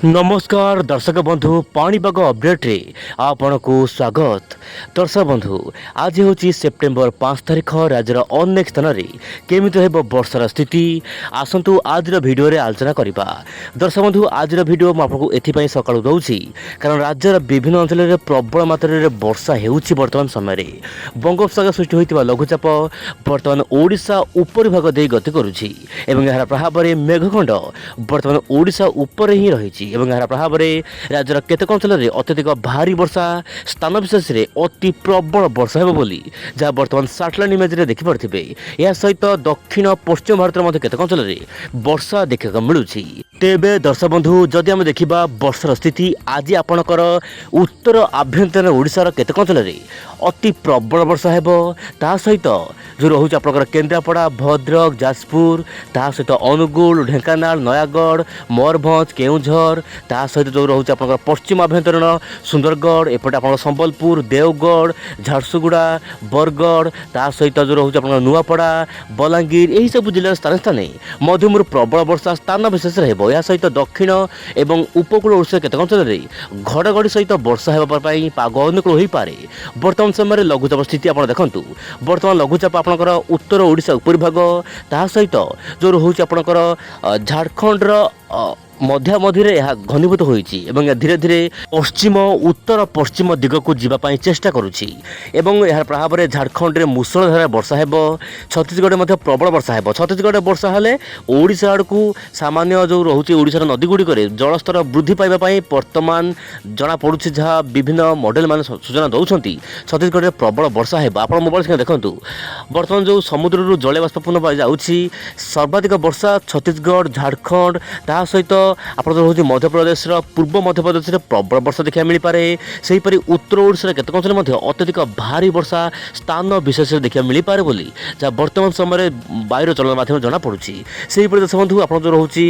नमस्कार दर्शक बंधु पाणीपाग अपडेट रे आपण को स्वागत। दर्शक बंधु आज हूँ सेप्टेम्बर 5 तारिख राज्यर अनेक स्थान में केमिति हेब वर्षार स्थिति आसतु आज भिडियो रे आलोचना करबा। दर्शक बंधु आज भिडियो आपको एथि सकाळु दउछि कारण राज्यर विभिन्न अंचल में प्रबल मात्रा रे वर्षा हेउछि। वर्तमान समय रे बंगोपसागर सृष्टि होइतिबा लघुचाप वर्तमान ओडिशा ऊपर भाग दे गति करुछि एवं यार प्रभाव में मेघखंड वर्तमान ओडिशा ऊपर ही रही एवं यार प्रभाव में राज्यर केतेक अंचल में अत्यधिक भारी वर्षा स्थान विशेष में अति प्रबल वर्षा हेब बोली जहाँ वर्तमान सैटेलाइट इमेज रे देखि पारथिबे। या सहित दक्षिण पश्चिम भारत में केतेक अंचल में वर्षा देखा मिलूँ। तेबे दर्शक बंधु जदि आम देखा वर्षार स्थिति आज आपणकर उत्तर आभ्यंतर ओडिशार केतेक अंचल में अति प्रबल वर्षा हेब ता सहित जो रोचे आपंकर केन्द्रापड़ा भद्रक जाजपुर ता सहित अनुगुल ढेंकानाल नयागढ़ मयूरभंज केउझर ता सहित जो रोचे आपंकर पश्चिम आभ्यंतरीण सुंदरगढ़ एपटे आप संबलपुर देवगढ़ झारसुगुड़ा बरगढ़ ता सहित जो रोचे आप नुआपड़ा बलांगीर यही सब जिले स्थान स्थान मध्यम प्रबल वर्षा स्थान विशेष या सहित दक्षिण एवं उपकूल ओडिशा केतेक अंचल में घड़घड़ी सहित वर्षा होगापी पाग अनुकूल हो पारे। वर्तमान समय लघुचाप स्थिति आप देखु वर्तमान लघुचाप आपणकर उत्तर ओडिशा उपरी भाग ता सहित जो रोचे आपणकर झारखंड मध्य मध्य घनीभूत होती धीरे धीरे पश्चिम उत्तर पश्चिम दिग को जीवाई चेष्टा करुच्ची यार प्रभाव में झारखंड में मूसलधार वर्षा हेब छत्तीसगढ़ में प्रबल वर्षा हेब। छत्तीसगढ़ वर्षा हेले ओडिशा आड़ को सामान्य जो रोचे ओडिशार नदी गुड़िक जलस्तर वृद्धि पाइबापी वर्तमान जना पड़ुछि जहाँ विभिन्न मॉडल मान सूचना दौरान छत्तीसगढ़ में प्रबल वर्षा हेब। आप मोबाइल स्क्रीन देखु बर्तमान जो समुद्र जल बाष्पूर्ण जाऊँगी सर्वाधिक वर्षा छत्तीसगढ़ झारखंड ता सहित आप मध्यप्रदेश पूर्व मध्यप्रदेश में प्रबल वर्षा देखा मिल पारे। सेहीपरि उत्तर ओडिशा केतेक अंचल में अत्यधिक भारी वर्षा स्थान विशेष देखा मिल पारे बोली जहाँ वर्तमान समय वायुर चलन माध्यम जना पड़ुछि। सेहीपरि दर्शक बंधु आप जो रोचे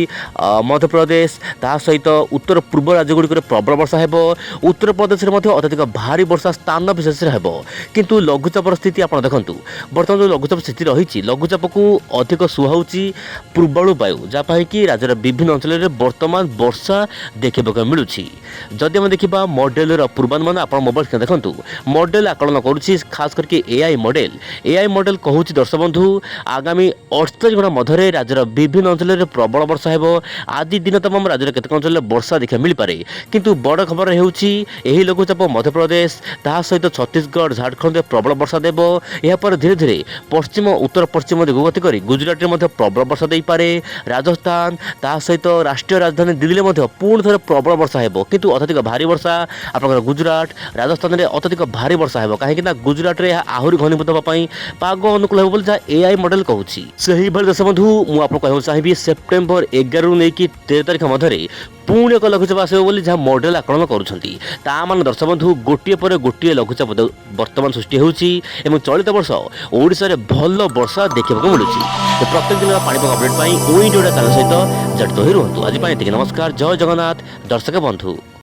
मध्यप्रदेश ता सहित उत्तर पूर्व राज्यगुड़िक प्रबल वर्षा हेब। उत्तर प्रदेश में अत्यधिक भारी वर्षा स्थान विशेष हेब किंतु लघुचाप स्थिति आप देखु बर्तमान जो लघुचाप स्थिति रही लघुचाप को अधिक सुहाऊँगी पूर्वाणु वायु जहाँपाई कि राज्यर विभिन्न अंचल में वर्तमान वर्षा देखा मिलूँ। जदि आम देखा मॉडल पूर्वानुमान आप मोबाइल स्क्रीन देखु मॉडल आकलन करुच्ची खास करके एआई मॉडल कहूँ दर्शक बंधु आगामी 48 घंटा मध्य राज्यर विभिन्न अंचल में प्रबल वर्षा हेब। आज दिन तमाम राज्यर केतेक अंचल में वर्षा देखा मिल पारे किंतु बड़ खबर होउछि एही लघुचाप मध्यप्रदेश ता सहित छत्तीसगढ़ झारखंड में प्रबल वर्षा देव। यापर धीरे धीरे पश्चिम उत्तर पश्चिम दिग गति कर गुजरात में प्रबल वर्षा दे पारे। राजस्थान ता सहित राष्ट्रीय राजधानी दिल्ली में पुणी थे प्रबल वर्षा हेब किंतु अत्यधिक भारी वर्षा आपंकर गुजरात राजस्थान में अत्यधिक भारी वर्षा हेब कहीं गुजरात में आहरी घनीभूत होगापी पाग अनुकूल हो जहाँ एआई मॉडल कहूँ। से दर्शक बंधु मुझे कहूँ चाहिए सेप्टेम्बर 11 रु नहीं 13 तारिख मध्य पुणी एक लघुचाप आसो जहाँ मॉडल आकलन करुँच दर्शक बंधु गोटे पर गोटे लघुचाप वर्तमान सृष्टि होउछि एवं चलित वर्ष ओडिशा रे भल वर्षा देखा मिलूँ। प्रत्येक दिन पाणीपाग अपडेट ओई चैनल सहित जड़ित हो रुहतु। आज नमस्कार जय जगन्नाथ दर्शक बंधु।